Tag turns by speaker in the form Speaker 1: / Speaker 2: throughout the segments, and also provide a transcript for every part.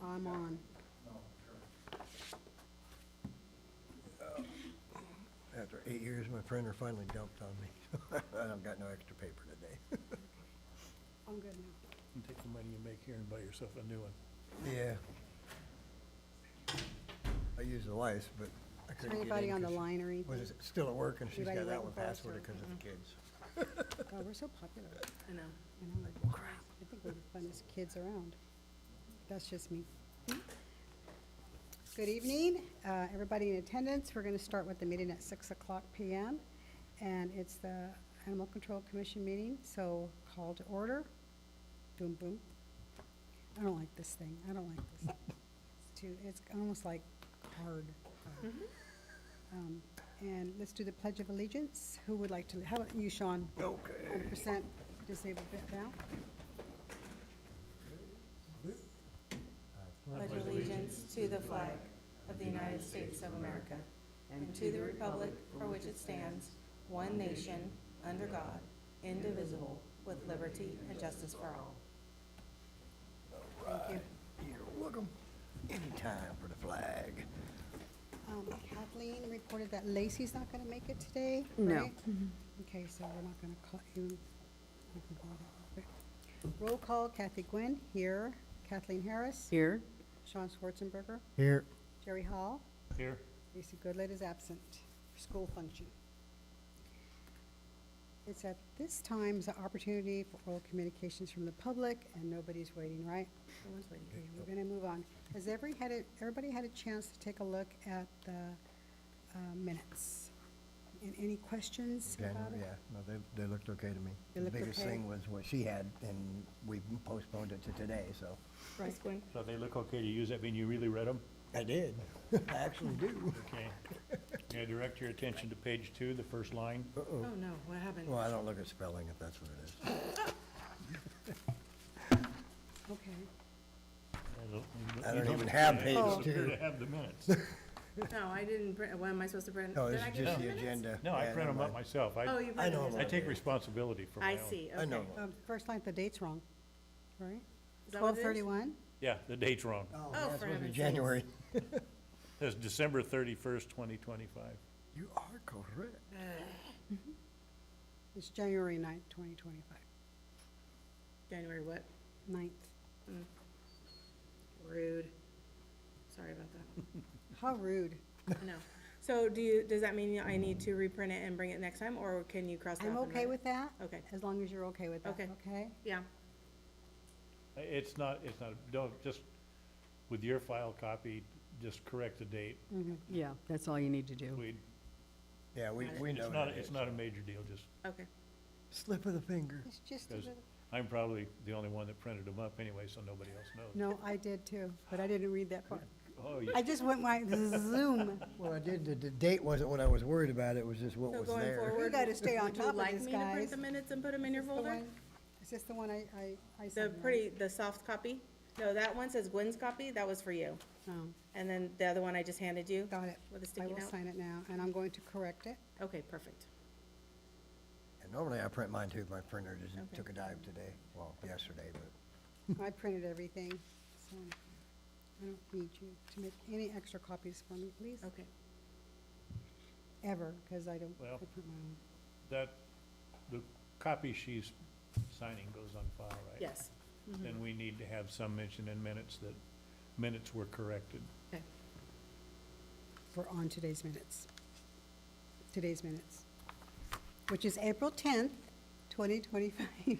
Speaker 1: I'm on.
Speaker 2: After 8 years, my printer finally dumped on me. I've got no extra paper today.
Speaker 1: I'm good now.
Speaker 3: You take the money you make here and buy yourself a new one.
Speaker 2: Yeah. I used the wife's, but I
Speaker 1: Is
Speaker 2: couldn't
Speaker 1: there
Speaker 2: get in.
Speaker 1: anybody on the
Speaker 2: 'cause
Speaker 1: line or
Speaker 2: she
Speaker 1: anything?
Speaker 2: was still at work, and she's
Speaker 1: Anybody
Speaker 2: got that
Speaker 1: waiting
Speaker 2: one
Speaker 1: for us,
Speaker 2: password
Speaker 1: or-
Speaker 2: because of the kids.
Speaker 1: Oh, we're so popular.
Speaker 4: I know.
Speaker 1: I know. Crap. I think we're the funnest kids around. That's just me. Good evening, everybody in attendance. We're going to start with the meeting at 6:00 PM, and it's the Animal Control Commission meeting, so call to order. Boom, boom. I don't like this thing. I don't like this. It's almost like hard. And let's do the Pledge of Allegiance. Who would like to, how about you, Sean?
Speaker 2: Okay.
Speaker 1: 100% disabled bit down.
Speaker 4: Pledge allegiance to the flag of the United States of America and to the republic for which it stands, one nation, under God, indivisible, with liberty and justice for all.
Speaker 1: Thank you.
Speaker 2: You're welcome. Anytime for the flag.
Speaker 1: Kathleen reported that Lacey's not going to make it today,
Speaker 5: No.
Speaker 1: right? Okay, so we're not going to call you. Roll call, Kathy Gwynn, here. Kathleen Harris.
Speaker 5: Here.
Speaker 1: Sean Schwarzenberger.
Speaker 2: Here.
Speaker 1: Jerry Hall.
Speaker 3: Here,
Speaker 1: Lacey Goodlett is absent for school function. It's at this time the opportunity for oral communications from the public, and nobody's waiting, right?
Speaker 4: No one's waiting.
Speaker 1: Okay, we're going to move on. Has everybody had a chance to take a look at the minutes? And any questions about
Speaker 2: January,
Speaker 1: it?
Speaker 2: yeah, no, they looked okay to me.
Speaker 1: They looked
Speaker 2: The biggest
Speaker 1: okay?
Speaker 2: thing was what she had, and we postponed it to today, so.
Speaker 1: Right.
Speaker 4: Ms. Quinn?
Speaker 3: so they look okay to use that, mean you really read them?
Speaker 2: I did. I actually do.
Speaker 3: Okay. May I direct your attention to page 2, the first line?
Speaker 4: Oh, no, what happened?
Speaker 2: Well, I don't look at spelling if that's what it is.
Speaker 1: Okay.
Speaker 2: I don't even have page
Speaker 1: Oh.
Speaker 3: Here to
Speaker 2: 2.
Speaker 3: have the minutes.
Speaker 4: No, I didn't print, what am I supposed to print?
Speaker 2: No,
Speaker 4: Did
Speaker 2: this
Speaker 4: I
Speaker 2: is
Speaker 4: give
Speaker 2: just
Speaker 4: you
Speaker 2: the
Speaker 4: minutes?
Speaker 2: agenda.
Speaker 3: No, I
Speaker 2: Yeah,
Speaker 3: print them
Speaker 2: never
Speaker 3: up
Speaker 2: mind.
Speaker 3: myself.
Speaker 4: Oh, you
Speaker 2: I know
Speaker 4: printed
Speaker 2: them.
Speaker 3: I
Speaker 4: it.
Speaker 3: take responsibility for my
Speaker 4: I
Speaker 3: own.
Speaker 4: see,
Speaker 2: I know.
Speaker 4: okay.
Speaker 1: First line, the date's wrong, right?
Speaker 4: Is that what it is?
Speaker 1: 12/31?
Speaker 3: Yeah, the date's wrong.
Speaker 2: Oh,
Speaker 4: Oh,
Speaker 2: that's
Speaker 4: for
Speaker 2: supposed to be
Speaker 4: heaven's
Speaker 2: January.
Speaker 3: It's December 31st, 2025.
Speaker 2: You are correct.
Speaker 1: It's January 9th, 2025.
Speaker 4: January what?
Speaker 1: 9th.
Speaker 4: Rude. Sorry about that.
Speaker 1: How rude.
Speaker 4: I know. So does that mean I need to reprint it and bring it next time, or can you cross it
Speaker 1: I'm
Speaker 4: off and
Speaker 1: okay
Speaker 4: write
Speaker 1: with
Speaker 4: it?
Speaker 1: that.
Speaker 4: Okay.
Speaker 1: As long as you're okay with that,
Speaker 4: Okay.
Speaker 1: okay?
Speaker 4: Yeah,
Speaker 3: It's not, don't, just with your file copy, just correct the date.
Speaker 5: Yeah, that's all you need to do.
Speaker 3: We,
Speaker 2: Yeah, we know
Speaker 3: it's not,
Speaker 2: that
Speaker 3: it's
Speaker 2: is.
Speaker 3: not a major deal, just
Speaker 4: okay.
Speaker 2: Slip of the finger.
Speaker 1: It's just a
Speaker 3: because
Speaker 1: little,
Speaker 3: I'm probably the only one that printed them up anyway, so nobody else knows.
Speaker 1: no, I did too, but I didn't read that part.
Speaker 3: Oh, you
Speaker 1: I just went my Zoom.
Speaker 2: Well, I did, the date wasn't what I was worried about, it was just what
Speaker 4: So
Speaker 2: was
Speaker 4: going
Speaker 2: there.
Speaker 4: forward.
Speaker 1: We gotta stay on
Speaker 4: would you
Speaker 1: top of
Speaker 4: like
Speaker 1: this,
Speaker 4: me to print
Speaker 1: guys.
Speaker 4: the minutes and put them in your
Speaker 1: Is this the
Speaker 4: folder?
Speaker 1: one- Is this the one I
Speaker 4: The
Speaker 1: sent?
Speaker 4: the soft copy? No, that one says Gwen's copy, that was for you.
Speaker 1: Oh,
Speaker 4: And then the other one I just handed you?
Speaker 1: got it.
Speaker 4: With a
Speaker 1: I
Speaker 4: sticky
Speaker 1: will
Speaker 4: note?
Speaker 1: sign it now, and I'm going to correct it.
Speaker 4: Okay, perfect.
Speaker 2: And normally I print mine too, my printer just
Speaker 4: Okay.
Speaker 2: took a dive today, well, yesterday, but.
Speaker 1: I printed everything, so I don't need you to make any extra copies for me, please.
Speaker 4: Okay.
Speaker 1: Ever, because I don't, I
Speaker 3: Well-
Speaker 1: print my own.
Speaker 3: that, the copy she's signing goes on file, right?
Speaker 4: Yes.
Speaker 3: Then we need to have some mention in minutes that minutes were corrected.
Speaker 4: Okay.
Speaker 1: For on today's minutes. Today's minutes, which is April 10th, 2025.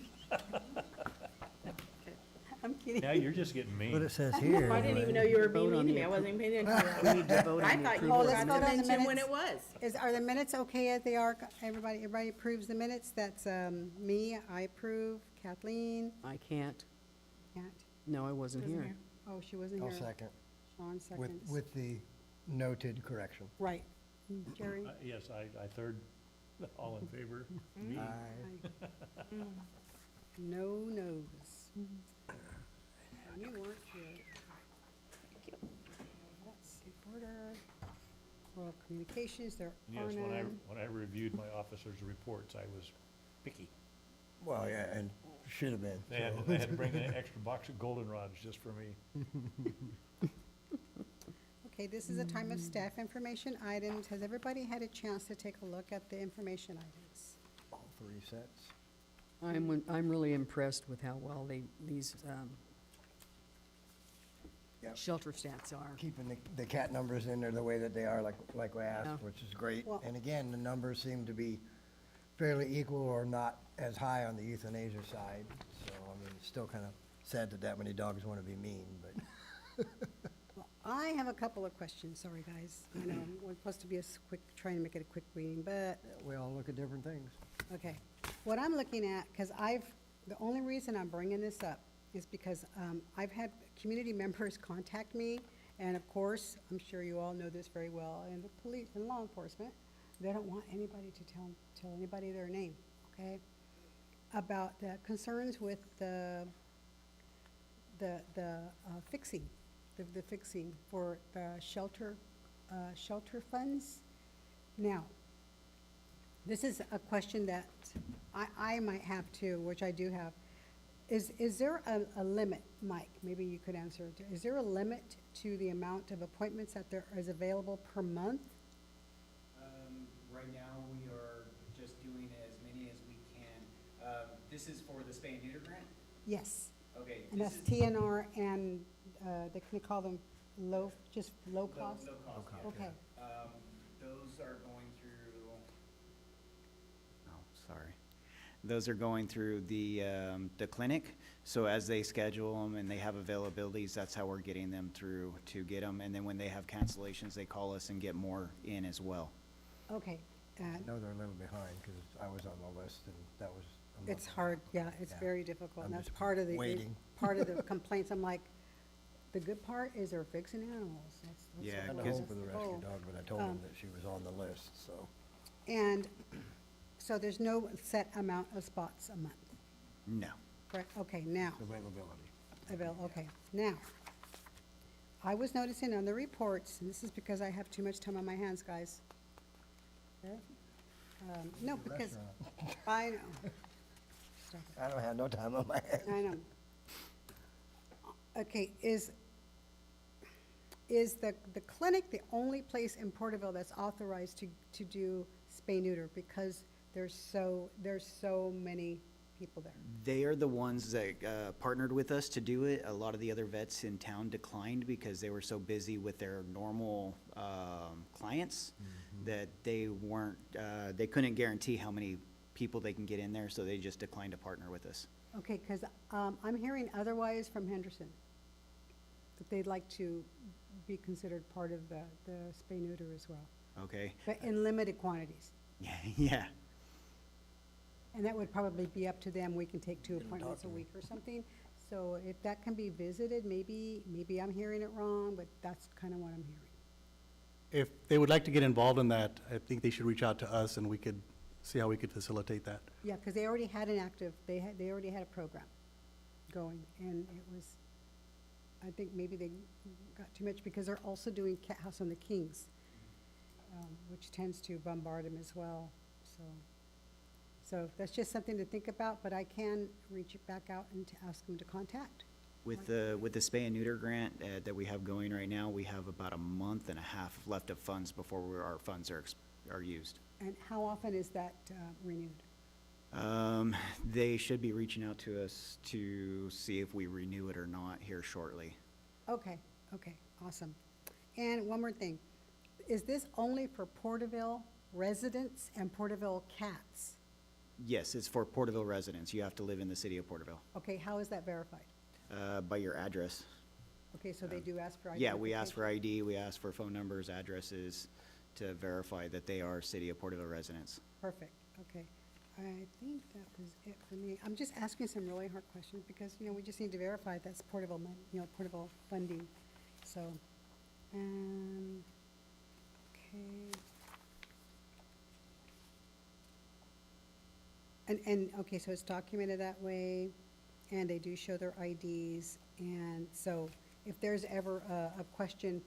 Speaker 1: I'm kidding.
Speaker 3: Now, you're just getting mean.
Speaker 2: What it says here.
Speaker 4: I didn't even know you were being
Speaker 5: Vote on
Speaker 4: mean to
Speaker 5: the
Speaker 4: me, I wasn't even paying attention.
Speaker 5: We need to vote
Speaker 4: I
Speaker 5: on the
Speaker 4: thought you
Speaker 5: approval.
Speaker 1: let's
Speaker 4: forgot
Speaker 1: vote
Speaker 4: to
Speaker 1: on the
Speaker 4: mention when
Speaker 1: minutes.
Speaker 4: it was.
Speaker 1: Are the minutes okay as they are? Everybody approves the minutes? That's me, I approve, Kathleen,
Speaker 5: I can't.
Speaker 1: Kat.
Speaker 5: No, I wasn't
Speaker 4: Wasn't
Speaker 5: here.
Speaker 4: here.
Speaker 1: Oh, she wasn't here.
Speaker 2: I'll second,
Speaker 1: Sean seconds.
Speaker 2: with the noted correction.
Speaker 1: Right. Jerry?
Speaker 3: Yes, I third, all in favor? Me.
Speaker 2: Aye.
Speaker 1: Aye. No no's. You weren't here. Let's see, border, oral communications, there are
Speaker 3: Yes, when I,
Speaker 1: none.
Speaker 3: when I reviewed my officers' reports, I was picky.
Speaker 2: Well, yeah, and should have been.
Speaker 3: They had,
Speaker 2: so.
Speaker 3: they had to bring an extra box of goldenrods just for me.
Speaker 1: Okay, this is a time of staff information items. Has everybody had a chance to take a look at the information items?
Speaker 2: All 3 sets.
Speaker 5: I'm really impressed with how well these
Speaker 2: Yep.
Speaker 5: shelter stats are.
Speaker 2: Keeping the cat numbers in there the way that they are, like we
Speaker 5: Yeah.
Speaker 2: asked, which is great.
Speaker 1: Well-
Speaker 2: And again, the numbers seem to be fairly equal or not as high on the euthanasia side. So, I mean, it's still kind of sad that that many dogs want to be mean, but
Speaker 1: Well, I have a couple of questions, sorry, guys. I know, we're supposed to be trying to make it a quick meeting, but,
Speaker 2: we all look at different things.
Speaker 1: okay. What I'm looking at, because the only reason I'm bringing this up is because I've had community members contact me, and of course, I'm sure you all know this very well, and the police and law enforcement, they don't want anybody to tell anybody their name, okay? About the concerns with the fixing, the fixing for the shelter funds. Now, this is a question that I might have too, which I do have. Is there a limit, Mike, maybe you could answer it. Is there a limit to the amount of appointments that there is available per month?
Speaker 6: Right now, we are just doing as many as we can. This is for the spay and neuter grant?
Speaker 1: Yes,
Speaker 6: Okay.
Speaker 1: and
Speaker 6: this
Speaker 1: that's
Speaker 6: is
Speaker 1: TNR and, they call them just low cost?
Speaker 6: Low cost, yeah.
Speaker 1: Okay,
Speaker 6: Those are going through, those are going through the clinic. So as they schedule them and they have availabilities, that's how we're getting them through to get them. And then when they have cancellations, they call us and get more in as well.
Speaker 1: okay.
Speaker 2: I know they're a little behind because I was on the list and that was. a month
Speaker 1: It's
Speaker 2: ago.
Speaker 1: hard, yeah, it's
Speaker 2: Yeah.
Speaker 1: very difficult, and
Speaker 2: I'm
Speaker 1: that's
Speaker 2: just
Speaker 1: part of the,
Speaker 2: waiting.
Speaker 1: part of the complaints. I'm like, the good part is they're fixing animals. That's
Speaker 6: Yeah,
Speaker 2: I
Speaker 1: what-
Speaker 2: had
Speaker 6: because-
Speaker 2: hope for the
Speaker 1: that's
Speaker 2: rescue
Speaker 1: goal.
Speaker 2: dog, but I told
Speaker 1: Um,
Speaker 2: him that she was on the list, so.
Speaker 1: And so there's no set amount of spots a month,
Speaker 6: No.
Speaker 1: correct? Okay, now,
Speaker 2: Availability.
Speaker 1: okay, now, I was noticing on the reports, and this is because I have too much time on my hands, guys. Okay? No, because, I know. Stop it.
Speaker 2: I don't have no time on my hands.
Speaker 1: I know. Okay, is the clinic the only place in Porterville that's authorized to do spay-neuter? Because there's so many people there.
Speaker 6: They are the ones that partnered with us to do it. A lot of the other vets in town declined because they were so busy with their normal clients that they weren't, they couldn't guarantee how many people they can get in there, so they just declined to partner with us.
Speaker 1: Okay, because I'm hearing otherwise from Henderson, that they'd like to be considered part of the spay-neuter as well,
Speaker 6: Okay?
Speaker 1: but in limited quantities.
Speaker 6: Yeah.
Speaker 1: And that would probably be up to them. We can take 2
Speaker 2: Get 'em to
Speaker 1: appointments a
Speaker 2: talk to me.
Speaker 1: week or something. So if that can be visited, maybe I'm hearing it wrong, but that's kind of what I'm hearing.
Speaker 7: If they would like to get involved in that, I think they should reach out to us and we could see how we could facilitate that.
Speaker 1: Yeah, because they already had an active, they already had a program going, and it was, I think maybe they got too much, because they're also doing Cat House on the Kings, which tends to bombard them as well, so that's just something to think about, but I can reach it back out and to ask them to contact.
Speaker 6: With the spay and neuter grant that we have going right now, we have about a month and a half left of funds before our funds are used.
Speaker 1: And how often is that renewed?
Speaker 6: They should be reaching out to us to see if we renew it or not here shortly.
Speaker 1: Okay, awesome. And one more thing, is this only for Porterville residents and Porterville cats?
Speaker 6: Yes, it's for Porterville residents. You have to live in the city of Porterville,
Speaker 1: Okay, how is that verified?
Speaker 6: by your address.
Speaker 1: Okay, so they do ask for
Speaker 6: Yeah, we ask for
Speaker 1: identification?
Speaker 6: ID, we ask for phone numbers, addresses to verify that they are city of Porterville residents.
Speaker 1: Perfect, okay. I think that was it for me. I'm just asking some really hard questions because, we just need to verify that's Porterville, Porterville funding, so, okay. And, okay, so it's documented that way, and they do show their IDs, and so if there's ever a question,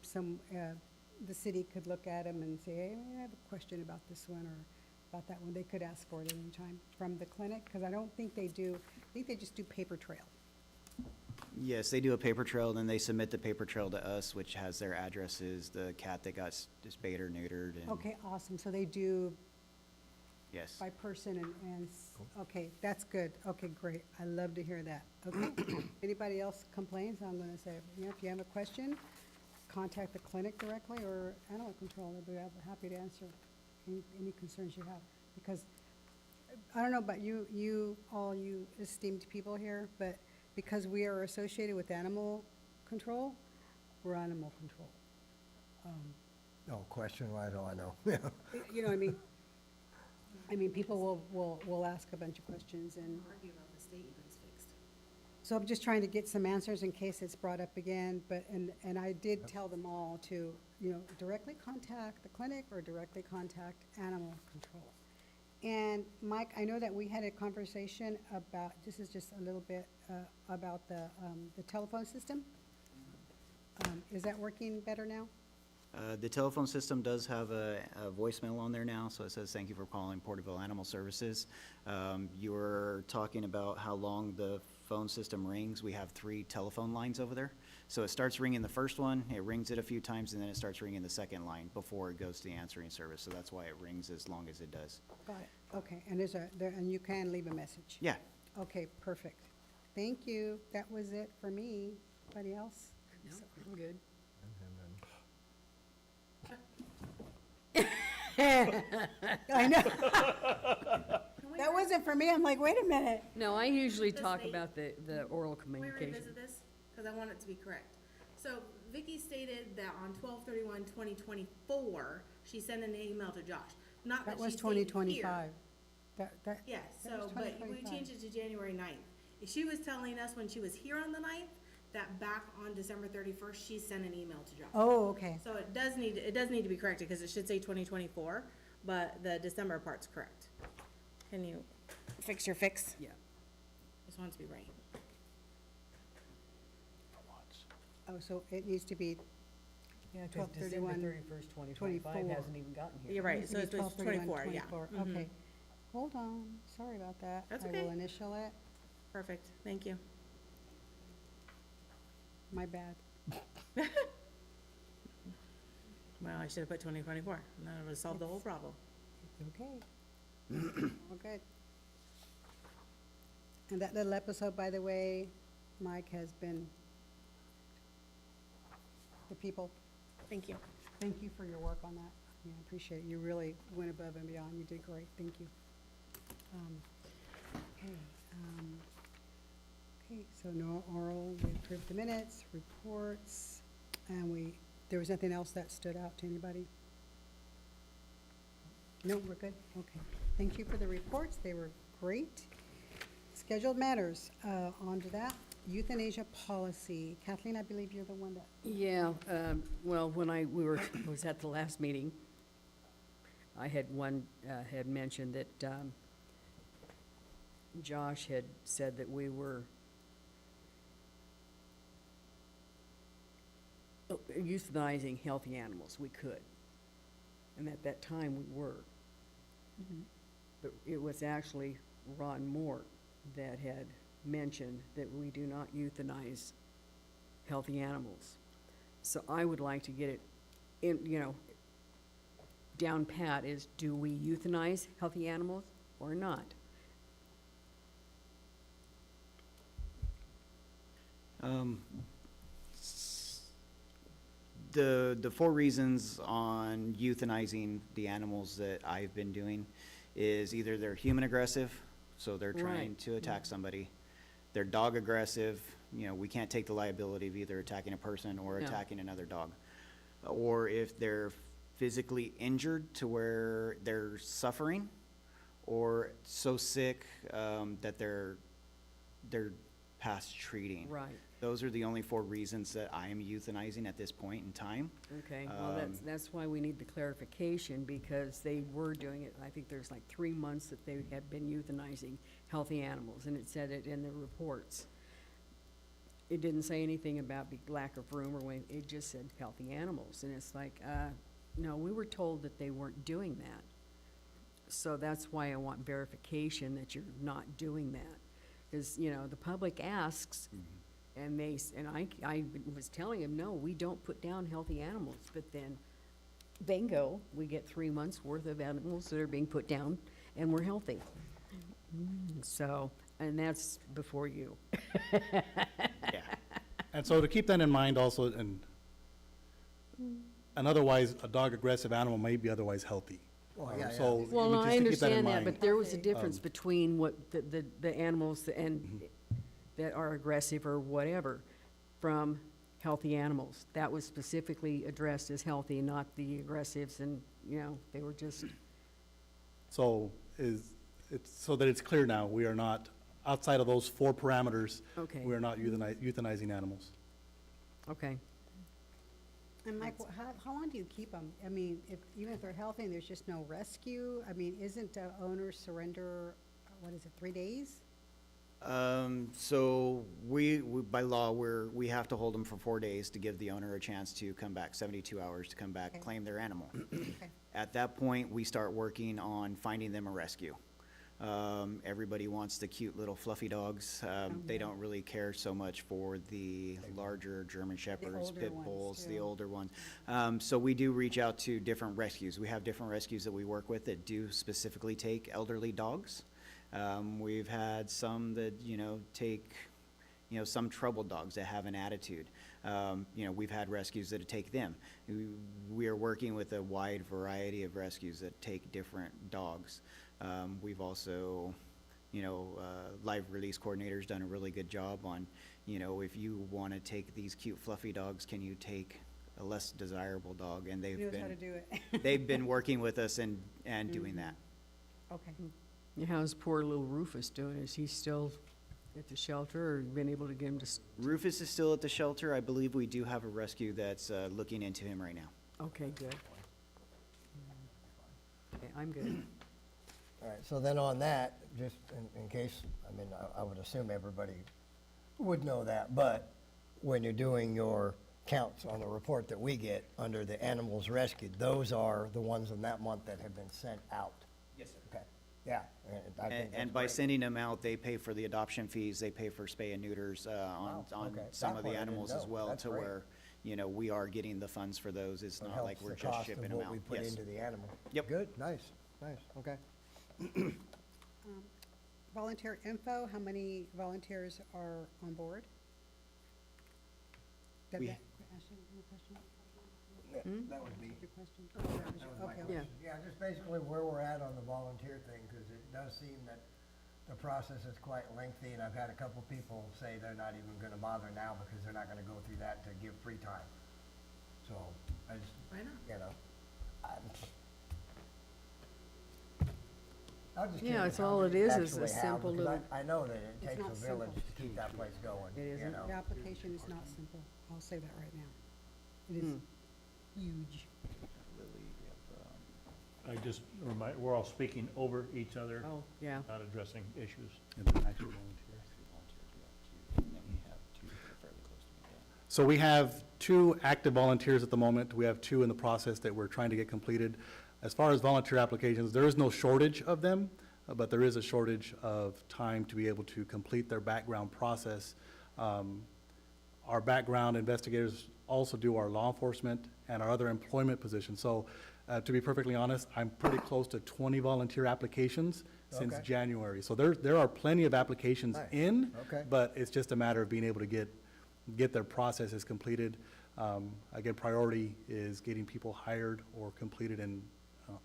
Speaker 1: the city could look at them and say, hey, I have a question about this one, or about that one. They could ask for it at any time from the clinic, because I don't think they do, I think they just do paper trail.
Speaker 6: Yes, they do a paper trail, then they submit the paper trail to us, which has their addresses, the cat that got spayed or neutered, and,
Speaker 1: Okay, awesome. So they do
Speaker 6: yes.
Speaker 1: by person okay, that's good. Okay, great. I love to hear that. Okay. Anybody else complains? I'm gonna say, if you have a question, contact the clinic directly or animal control. They'll be happy to answer any concerns you have. Because, I don't know about you esteemed people here, but because we are associated with animal control, we're animal control.
Speaker 2: No question, why do I know?
Speaker 1: You know what I mean? I mean, people will ask a bunch of questions and.
Speaker 4: Argue about the state you guys fixed.
Speaker 1: So I'm just trying to get some answers in case it's brought up again, but, and I did tell them all to, directly contact the clinic or directly contact animal control. And Mike, I know that we had a conversation about, this is just a little bit, about the telephone system. Is that working better now?
Speaker 6: The telephone system does have a voicemail on there now, so it says, "Thank you for calling Porterville Animal Services." You were talking about how long the phone system rings. We have 3 telephone lines over there. So it starts ringing the first one, it rings it a few times, and then it starts ringing the second line before it goes to the answering service. So that's why it rings as long as it does.
Speaker 1: Got it, okay, and and you can leave a message?
Speaker 6: Yeah.
Speaker 1: Okay, perfect. Thank you, that was it for me. Anybody else?
Speaker 5: No, I'm good.
Speaker 1: I know. That wasn't for me, I'm like, wait a minute.
Speaker 5: No, I usually
Speaker 4: This
Speaker 5: talk
Speaker 4: date?
Speaker 5: about the oral
Speaker 4: Can we
Speaker 5: communication.
Speaker 4: revisit this? Because I want it to be correct. So Vicky stated that on 12/31/2024, she sent an email to Josh. Not
Speaker 1: That
Speaker 4: that
Speaker 1: was
Speaker 4: she stated here.
Speaker 1: 2025. That,
Speaker 4: Yeah,
Speaker 1: that
Speaker 4: so,
Speaker 1: was
Speaker 4: but we
Speaker 1: 2025.
Speaker 4: changed it to January 9th. She was telling us when she was here on the 9th, that back on December 31st, she sent an email to Josh.
Speaker 1: Oh, okay,
Speaker 4: So it does need to be corrected, because it should say 2024, but the December part's correct. Can you fix your fix?
Speaker 5: Yeah.
Speaker 4: Just want it to be right.
Speaker 1: oh, so it needs to be,
Speaker 5: Yeah,
Speaker 1: 'cause December
Speaker 5: 31st,
Speaker 1: 2025 hasn't
Speaker 5: even gotten
Speaker 4: You're right,
Speaker 1: needs
Speaker 4: so
Speaker 1: to be
Speaker 4: it's 24, yeah.
Speaker 1: 12/31/24.
Speaker 4: Mhm.
Speaker 1: Okay, hold on, sorry about that.
Speaker 4: That's
Speaker 1: I will
Speaker 4: okay.
Speaker 1: initial it,
Speaker 4: Perfect, thank you.
Speaker 1: my bad.
Speaker 4: Well, I should have put 2024, and that would have solved the whole problem.
Speaker 1: It's okay. All good. And that little episode, by the way, Mike has been, the people,
Speaker 4: Thank you.
Speaker 1: thank you for your work on that. Yeah, I appreciate it. You really went above and beyond. You did great. Thank you. Okay, okay, so no oral, we approved the minutes, reports, and there was nothing else that stood out to anybody? No, we're good? Okay. Thank you for the reports. They were great. Scheduled matters, on to that. Euthanasia policy. Kathleen, I believe you're the one that,
Speaker 5: Yeah, well, when was at the last meeting, I had mentioned that, Josh had said that we were euthanizing healthy animals. We could. And at that time, we were. But it was actually Ron Moore that had mentioned that we do not euthanize healthy animals. So I would like to get it in, down pat is, do we euthanize healthy animals or not?
Speaker 6: The 4 reasons on euthanizing the animals that I've been doing is either they're human aggressive, so they're trying
Speaker 5: Right.
Speaker 6: to attack somebody. They're dog aggressive, we can't take the liability of either attacking a person or
Speaker 5: No.
Speaker 6: attacking another dog. Or if they're physically injured to where they're suffering, or so sick, that they're past treating.
Speaker 5: Right,
Speaker 6: Those are the only 4 reasons that I am euthanizing at this point in time.
Speaker 5: okay, well, that's why we need the clarification, because they were doing it, I think there's like 3 months that they had been euthanizing healthy animals, and it said it in the reports. It didn't say anything about the lack of room or when, it just said healthy animals, and it's like, no, we were told that they weren't doing that. So that's why I want verification that you're not doing that. Because, you know, the public asks, and I was telling him, no, we don't put down healthy animals. But then, bingo, we get 3 months' worth of animals that are being put down, and we're healthy. So, and that's before you.
Speaker 6: Yeah.
Speaker 7: And so to keep that in mind also, and otherwise, a dog-aggressive animal may be otherwise healthy.
Speaker 2: Well, yeah, yeah.
Speaker 7: So
Speaker 5: Well, no,
Speaker 7: just
Speaker 5: I
Speaker 7: to keep that in
Speaker 5: understand that,
Speaker 7: mind.
Speaker 5: but there was a difference between what the animals and that are aggressive or whatever from healthy animals. That was specifically addressed as healthy, not the aggressives, and, you know, they were just,
Speaker 7: So so that it's clear now, we are not, outside of those 4 parameters,
Speaker 5: okay,
Speaker 7: we are not euthanizing animals.
Speaker 5: okay.
Speaker 1: And Mike, how long do you keep them? I mean, even if they're healthy and there's just no rescue, I mean, isn't owner surrender, what is it, 3 days?
Speaker 6: So by law, we have to hold them for 4 days to give the owner a chance to come back, 72 hours to come back,
Speaker 1: Okay.
Speaker 6: claim their animal.
Speaker 1: Okay.
Speaker 6: At that point, we start working on finding them a rescue. Everybody wants the cute little fluffy dogs. They don't really care so much for the larger German Shepherds,
Speaker 1: older
Speaker 6: Pit
Speaker 1: ones,
Speaker 6: Bulls, the
Speaker 1: too.
Speaker 6: older ones. So we do reach out to different rescues. We have different rescues that we work with that do specifically take elderly dogs. We've had some that, take, some troubled dogs that have an attitude. We've had rescues that take them. We are working with a wide variety of rescues that take different dogs. We've also, live release coordinator's done a really good job on, if you want to take these cute fluffy dogs, can you take a less desirable dog? And
Speaker 1: He knows how to do it.
Speaker 6: they've been working with us and doing that.
Speaker 1: Okay.
Speaker 5: How's poor little Rufus doing? Is he still at the shelter, or been able to get him to,
Speaker 6: Rufus is still at the shelter. I believe we do have a rescue that's looking into him right now.
Speaker 5: okay, good. Okay, I'm good.
Speaker 2: All right, so then on that, just in case, I mean, I would assume everybody would know that, but when you're doing your counts on the report that we get under the animals rescued, those are the ones in that month that have been sent out.
Speaker 6: Yes, sir.
Speaker 2: Okay, yeah. I think that's
Speaker 6: And by
Speaker 2: great.
Speaker 6: sending them out, they pay for the adoption fees, they pay for spay and neuters on
Speaker 2: Wow, okay.
Speaker 6: some
Speaker 2: That
Speaker 6: of the
Speaker 2: part I didn't
Speaker 6: animals as
Speaker 2: know.
Speaker 6: well,
Speaker 2: That's
Speaker 6: to
Speaker 2: great.
Speaker 6: where, we are getting the funds for those. It's
Speaker 2: It
Speaker 6: not
Speaker 2: helps
Speaker 6: like we're
Speaker 2: the
Speaker 6: just
Speaker 2: cost
Speaker 6: shipping
Speaker 2: of
Speaker 6: them
Speaker 2: what
Speaker 6: out.
Speaker 2: we put
Speaker 6: Yes.
Speaker 2: into the animal.
Speaker 6: Yep.
Speaker 2: Good, nice, okay.
Speaker 1: Volunteer info, how many volunteers are on board? That-
Speaker 6: We-
Speaker 1: that- Ashley, you have a question?
Speaker 2: That would be.
Speaker 1: Your question? Oh, that was
Speaker 2: That
Speaker 1: your-
Speaker 2: was my
Speaker 1: okay.
Speaker 2: question. Yeah, just basically where we're at on the volunteer thing, because it does seem that the process is quite lengthy, and I've had a couple people say they're not even gonna bother now because they're not gonna go through that to give free time. So, I just, I'm just
Speaker 5: Yeah,
Speaker 2: curious
Speaker 5: it's
Speaker 2: how
Speaker 5: all
Speaker 2: many
Speaker 5: it is
Speaker 2: actually
Speaker 5: a
Speaker 2: have,
Speaker 5: simple
Speaker 2: because
Speaker 5: little-
Speaker 2: I know that it
Speaker 1: It's
Speaker 2: takes
Speaker 1: not
Speaker 2: a village
Speaker 1: simple.
Speaker 2: to keep that place going,
Speaker 5: It
Speaker 2: you
Speaker 5: isn't?
Speaker 2: know.
Speaker 1: The application is not simple. I'll say that right now. It is huge.
Speaker 3: I just remind, we're all speaking over each other,
Speaker 5: Oh, yeah.
Speaker 3: not addressing issues.
Speaker 7: And then actual volunteers. So we have 2 active volunteers at the moment. We have 2 in the process that we're trying to get completed. As far as volunteer applications, there is no shortage of them, but there is a shortage of time to be able to complete their background process. Our background investigators also do our law enforcement and our other employment positions. So, to be perfectly honest, I'm pretty close to 20 volunteer applications since
Speaker 2: Okay.
Speaker 7: January. So there are plenty of applications
Speaker 2: Nice.
Speaker 7: in,
Speaker 2: Okay.
Speaker 7: but it's just a matter of being able to get their processes completed. Again, priority is getting people hired or completed and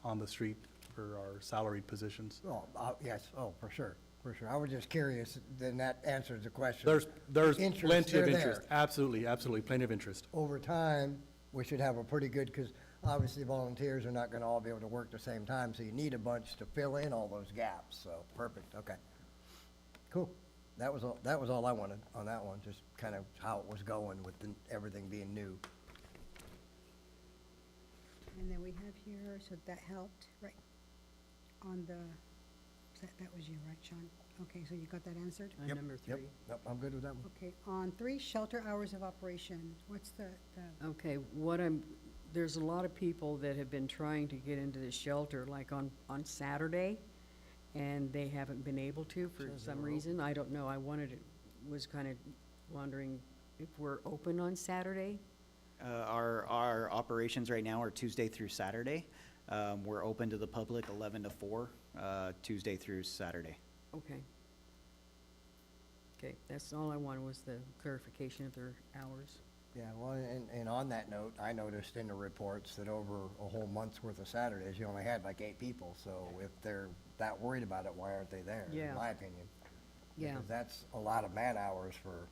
Speaker 7: on the street for our salaried positions.
Speaker 2: Oh, yes, oh, for sure. I was just curious, then that answers the question.
Speaker 7: There's
Speaker 2: Interest,
Speaker 7: plenty of
Speaker 2: they're
Speaker 7: interest.
Speaker 2: there.
Speaker 7: Absolutely, plenty of interest.
Speaker 2: Over time, we should have a pretty good, because obviously volunteers are not gonna all be able to work the same time, so you need a bunch to fill in all those gaps, so, perfect, okay. Cool. That was all I wanted on that one, just kind of how it was going with everything being new.
Speaker 1: And then we have here, so that helped, right? On the, that was you, right, Sean? Okay, so you got that answered?
Speaker 5: On number 3.
Speaker 2: Yep, I'm good with that one.
Speaker 1: Okay, on 3, shelter hours of operation, what's the,
Speaker 5: Okay, there's a lot of people that have been trying to get into the shelter, like on Saturday, and they haven't been able to for some reason. I don't know. Was kind of wondering if we're open on Saturday?
Speaker 6: Our operations right now are Tuesday through Saturday. We're open to the public 11 to 4, Tuesday through Saturday.
Speaker 5: Okay. Okay, that's all I wanted was the clarification of their hours.
Speaker 2: Yeah, well, and on that note, I noticed in the reports that over a whole month's worth of Saturdays, you only had like 8 people. So if they're that worried about it, why aren't they there,
Speaker 5: Yeah.
Speaker 2: in my opinion?
Speaker 5: Yeah.
Speaker 2: Because that's a lot of man hours for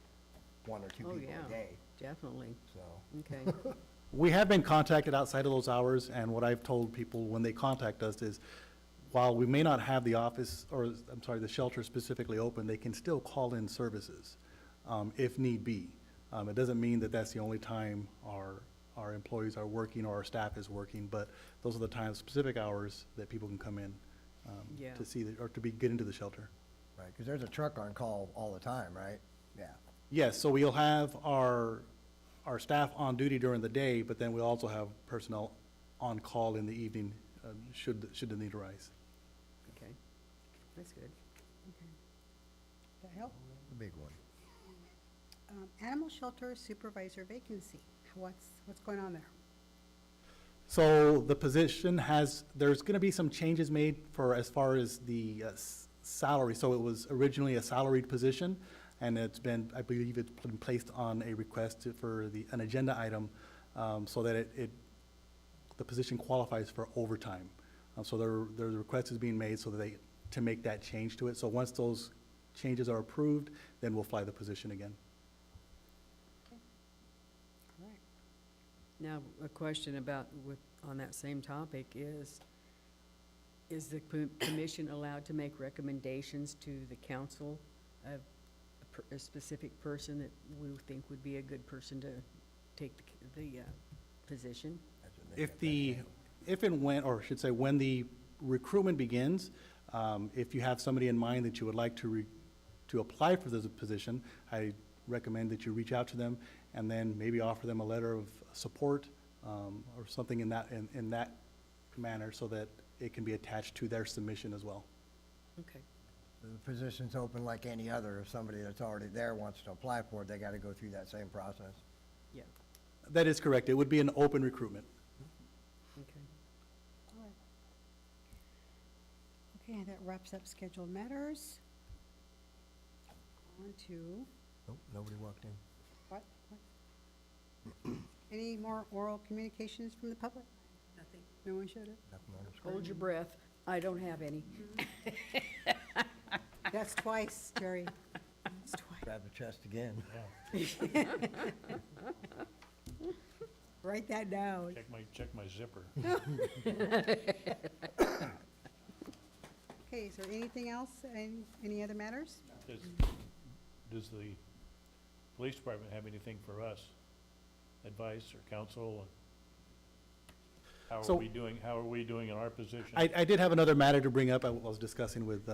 Speaker 2: 1 or 2
Speaker 5: Oh,
Speaker 2: people
Speaker 5: yeah.
Speaker 2: a day,
Speaker 5: Definitely.
Speaker 2: so.
Speaker 5: Okay.
Speaker 7: We have been contacted outside of those hours, and what I've told people when they contact us is, while we may not have the office, or, I'm sorry, the shelter specifically open, they can still call in services, if need be. It doesn't mean that that's the only time our employees are working or our staff is working, but those are the times, specific hours that people can come in,
Speaker 5: Yeah.
Speaker 7: to see, or to get into the shelter.
Speaker 2: Right, because there's a truck on call all the time, right? Yeah.
Speaker 7: Yes, so we'll have our staff on duty during the day, but then we'll also have personnel on call in the evening, should the need arise.
Speaker 5: Okay. That's good.
Speaker 1: That help?
Speaker 2: The big one.
Speaker 1: Animal shelter supervisor vacancy. What's going on there?
Speaker 7: So the position there's gonna be some changes made for as far as the salary. So it was originally a salaried position, and I believe it's been placed on a request for an agenda item, so that the position qualifies for overtime. So the request is being made to make that change to it. So once those changes are approved, then we'll fly the position again.
Speaker 1: All right.
Speaker 5: Now, a question on that same topic is the commission allowed to make recommendations to the council of a specific person that we think would be a good person to take the position?
Speaker 2: That's what they
Speaker 7: When the recruitment begins, if you have somebody in mind that you would like to apply for this position, I recommend that you reach out to them and then maybe offer them a letter of support, or something in that manner, so that it can be attached to their submission as well.
Speaker 5: Okay.
Speaker 2: The position's open like any other. If somebody that's already there wants to apply for it, they gotta go through that same process.
Speaker 5: Yeah.
Speaker 7: That is correct. It would be an open recruitment.
Speaker 5: Okay.
Speaker 1: All right. Okay, that wraps up scheduled matters. On to,
Speaker 2: Nope, nobody walked in.
Speaker 1: what? Any more oral communications from the public?
Speaker 4: Nothing.
Speaker 1: No one showed up?
Speaker 2: Nothing on the screen.
Speaker 5: Hold your breath. I don't have any.
Speaker 1: That's twice, Jerry. That's twice.
Speaker 2: Grab the chest again.
Speaker 3: Yeah,
Speaker 1: Write that down.
Speaker 3: check my zipper.
Speaker 1: Okay, is there anything else? Any other matters?
Speaker 3: Does the police department have anything for us? Advice or counsel? How
Speaker 7: So-
Speaker 3: are we doing in our position?
Speaker 7: I did have another matter to bring up. I was discussing with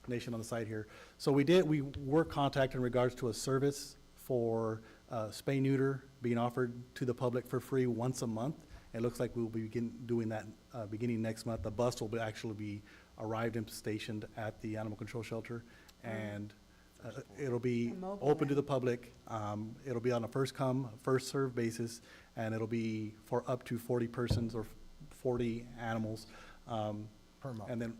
Speaker 7: Nation on the side here. So we were contacted in regards to a service for spay neuter being offered to the public for free once a month. It looks like we'll be doing that beginning next month. The bus will actually be arrived and stationed at the animal control shelter, and it'll be
Speaker 1: A mobile
Speaker 7: open to
Speaker 1: van.
Speaker 7: the public. It'll be on a first come, first served basis, and it'll be for up to 40 persons or 40 animals.
Speaker 2: Per month.
Speaker 7: And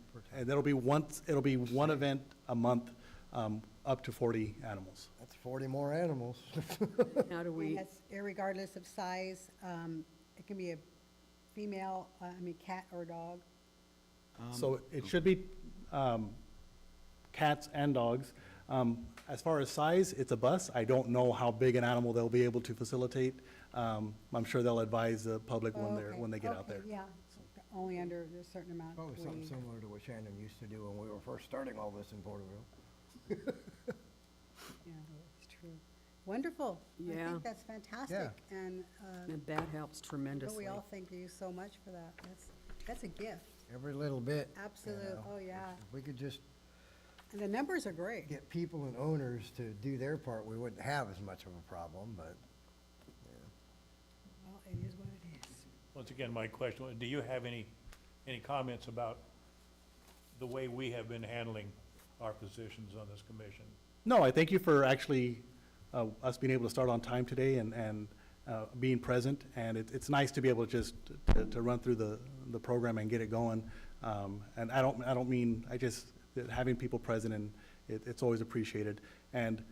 Speaker 7: it'll be one event a month, up to 40 animals.
Speaker 2: That's 40 more animals.
Speaker 5: How do
Speaker 1: And
Speaker 5: we,
Speaker 1: that's irregardless of size. It can be a female, cat or dog.
Speaker 7: So it should be cats and dogs. As far as size, it's a bus. I don't know how big an animal they'll be able to facilitate. I'm sure they'll advise the public
Speaker 1: Oh,
Speaker 7: when they get out
Speaker 1: okay,
Speaker 7: there.
Speaker 1: yeah, only under a certain amount.
Speaker 2: Probably something
Speaker 1: 40.
Speaker 2: similar to what Shannon used to do when we were first starting all this in Porterville.
Speaker 1: Yeah, it's true. Wonderful. I
Speaker 5: Yeah.
Speaker 1: think that's fantastic. And
Speaker 5: that helps tremendously.
Speaker 1: we all thank you so much for that. That's a gift.
Speaker 2: Every little bit. you
Speaker 1: Absolute,
Speaker 2: know.
Speaker 1: oh, yeah.
Speaker 2: If we could just
Speaker 1: And the numbers are great.
Speaker 2: get people and owners to do their part, we wouldn't have as much of a problem, but,
Speaker 1: Well, it is what it is.
Speaker 3: once again, my question, do you have any comments about the way we have been handling our positions on this commission?
Speaker 7: No, I thank you for actually, us being able to start on time today and being present. And it's nice to be able to just, to run through the program and get it going. And I don't mean, that having people present, and it's always appreciated. And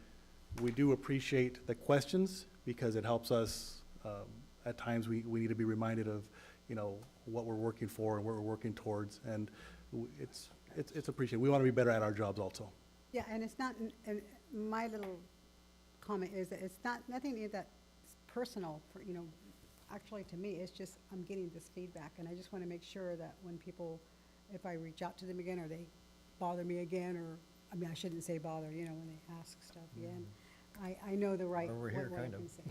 Speaker 7: we do appreciate the questions, because it helps us, at times we need to be reminded of, what we're working for and what we're working towards. And it's appreciated. We want to be better at our jobs also.
Speaker 1: Yeah, and it's not, and my little comment is that it's nothing that's personal for, actually to me, it's just, I'm getting this feedback, and I just want to make sure that when people, if I reach out to them again, or they bother me again, or, I shouldn't say bother, when they ask stuff again, I know the right,
Speaker 2: Well, we're
Speaker 1: what
Speaker 2: here,
Speaker 1: I
Speaker 2: kind of.
Speaker 1: can say.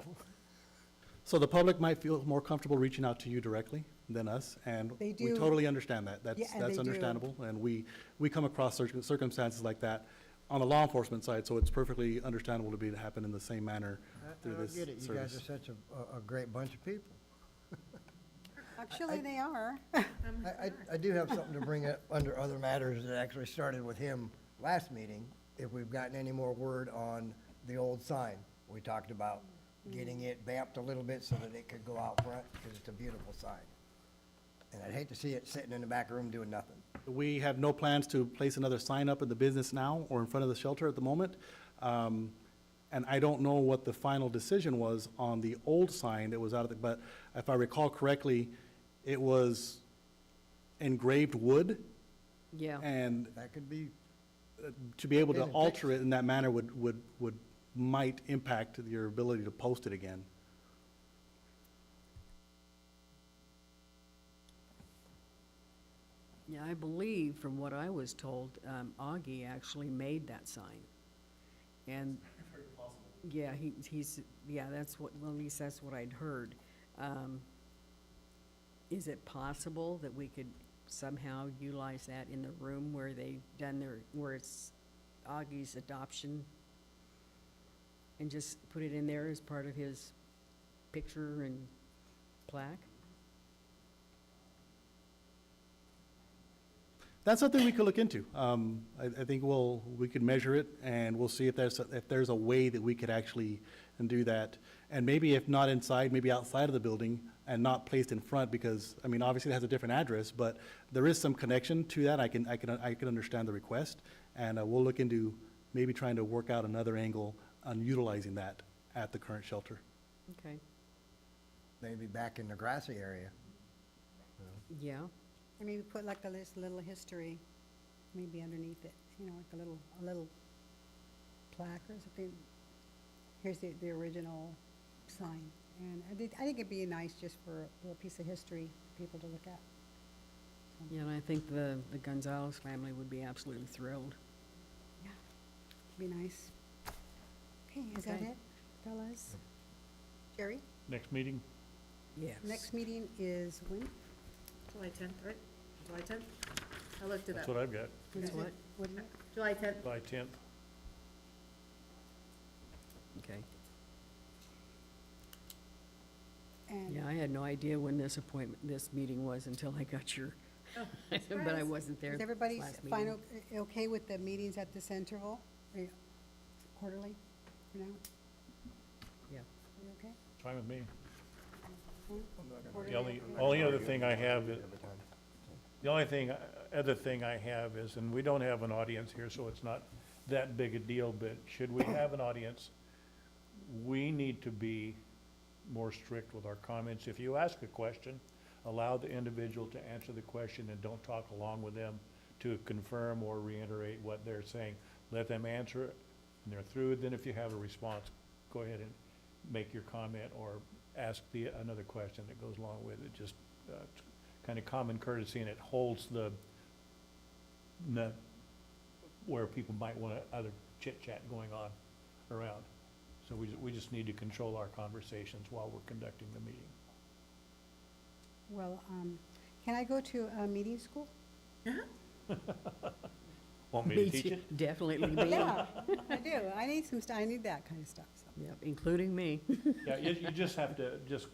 Speaker 7: So the public might feel more comfortable reaching out to you directly than us, and
Speaker 1: They
Speaker 7: we
Speaker 1: do.
Speaker 7: totally understand that.
Speaker 1: Yeah, and
Speaker 7: That's
Speaker 1: they do.
Speaker 7: understandable, and we come across circumstances like that on the law enforcement side, so it's perfectly understandable to happen in the same manner through this
Speaker 2: I get it, you guys
Speaker 7: service.
Speaker 2: are such a great bunch of people.
Speaker 1: Actually, they are.
Speaker 2: I do have something to bring up under other matters that actually started with him last meeting. If we've gotten any more word on the old sign, we talked about getting it vamped a little bit so that it could go out front, because it's a beautiful sign. And I'd hate to see it sitting in the back room doing nothing.
Speaker 7: We have no plans to place another sign up in the business now or in front of the shelter at the moment. And I don't know what the final decision was on the old sign that was out of the, but if I recall correctly, it was engraved wood,
Speaker 5: Yeah,
Speaker 7: and
Speaker 2: That could be,
Speaker 7: to be able to
Speaker 2: Getting
Speaker 7: alter
Speaker 2: fixed.
Speaker 7: it in that manner might impact your ability to post it again.
Speaker 5: yeah, I believe, from what I was told, Augie actually made that sign. And, yeah, that's what, well, at least that's what I'd heard. Is it possible that we could somehow utilize that in the room where where it's Augie's adoption? And just put it in there as part of his picture and plaque?
Speaker 7: That's something we could look into. I think we could measure it, and we'll see if there's a way that we could actually do that. And maybe if not inside, maybe outside of the building, and not placed in front, because, obviously it has a different address, but there is some connection to that. I can understand the request, and we'll look into maybe trying to work out another angle on utilizing that at the current shelter.
Speaker 5: Okay,
Speaker 2: maybe back in the grassy area.
Speaker 5: yeah.
Speaker 1: I mean, we put like this little history, maybe underneath it, like a little plaque or something. Here's the original sign. And I think it'd be nice just for a little piece of history for people to look at.
Speaker 5: Yeah, and I think the Gonzalez family would be absolutely thrilled.
Speaker 1: Yeah, be nice. Okay, is that
Speaker 5: Okay.
Speaker 1: it, fellas? Jerry,
Speaker 3: Next meeting?
Speaker 5: Yes.
Speaker 1: next meeting is when?
Speaker 4: July 10th, right? July 10th? I looked it
Speaker 3: That's
Speaker 4: up.
Speaker 3: what I've got,
Speaker 1: When
Speaker 5: It's
Speaker 1: is it?
Speaker 5: what?
Speaker 1: What is it?
Speaker 4: July 10th.
Speaker 3: July 10th.
Speaker 5: Okay.
Speaker 1: And
Speaker 5: Yeah, I had no idea when this meeting was until I got your,
Speaker 4: Oh,
Speaker 5: but I
Speaker 4: surprise.
Speaker 5: wasn't there
Speaker 1: is everybody
Speaker 5: last meeting.
Speaker 1: okay with the meetings at this interval? Quarterly, for now?
Speaker 5: Yeah.
Speaker 1: Are you okay?
Speaker 3: Fine with me.
Speaker 1: Quarterly,
Speaker 3: The only,
Speaker 1: okay?
Speaker 3: only other thing I have is, the only thing, other thing I have is, and we don't have an audience here, so it's not that big a deal, but should we have an audience, we need to be more strict with our comments. If you ask a question, allow the individual to answer the question and don't talk along with them to confirm or reiterate what they're saying. Let them answer it, and they're through. Then if you have a response, go ahead and make your comment or ask another question that goes along with it. Just kind of common courtesy, and it holds where people might want other chit-chat going on around. So we just need to control our conversations while we're conducting the meeting.
Speaker 1: Well, can I go to a meeting school?
Speaker 3: Want me to teach it?
Speaker 5: Definitely me.
Speaker 1: Yeah, I do. I need some I need that kind of stuff, so.
Speaker 5: Yep, including me.
Speaker 3: Yeah, you just have to just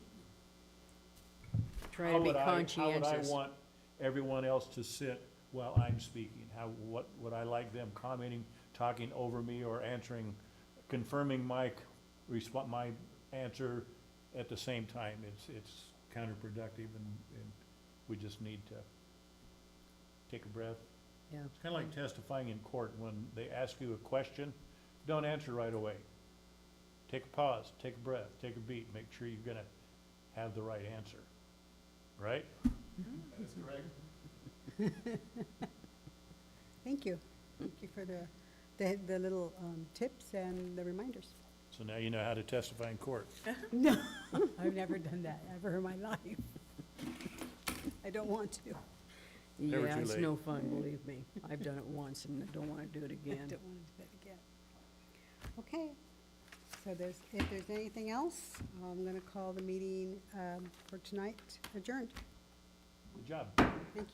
Speaker 5: Try to be
Speaker 3: How would
Speaker 5: conscientious.
Speaker 3: I want everyone else to sit while I'm speaking? What would I like them commenting, talking over me, or answering, confirming my answer at the same time? It's counterproductive, and we just need to take a breath.
Speaker 5: Yeah.
Speaker 3: It's kinda like testifying in court. When they ask you a question, don't answer right away. Take a pause, take a breath, take a beat, make sure you're gonna have the right answer, right?
Speaker 7: That's correct.
Speaker 1: Thank you. Thank you for the little tips and the reminders.
Speaker 3: So now you know how to testify in court.
Speaker 1: No, I've never done that ever in my life. I don't want to.
Speaker 3: Never
Speaker 5: Yeah,
Speaker 3: too
Speaker 5: it's
Speaker 3: late.
Speaker 5: no fun, believe me. I've done it once and I don't want to do it
Speaker 1: I
Speaker 5: again.
Speaker 1: don't want to do that again. Okay, so if there's anything else, I'm going to call the meeting for tonight adjourned.
Speaker 3: Good job.
Speaker 1: Thank you.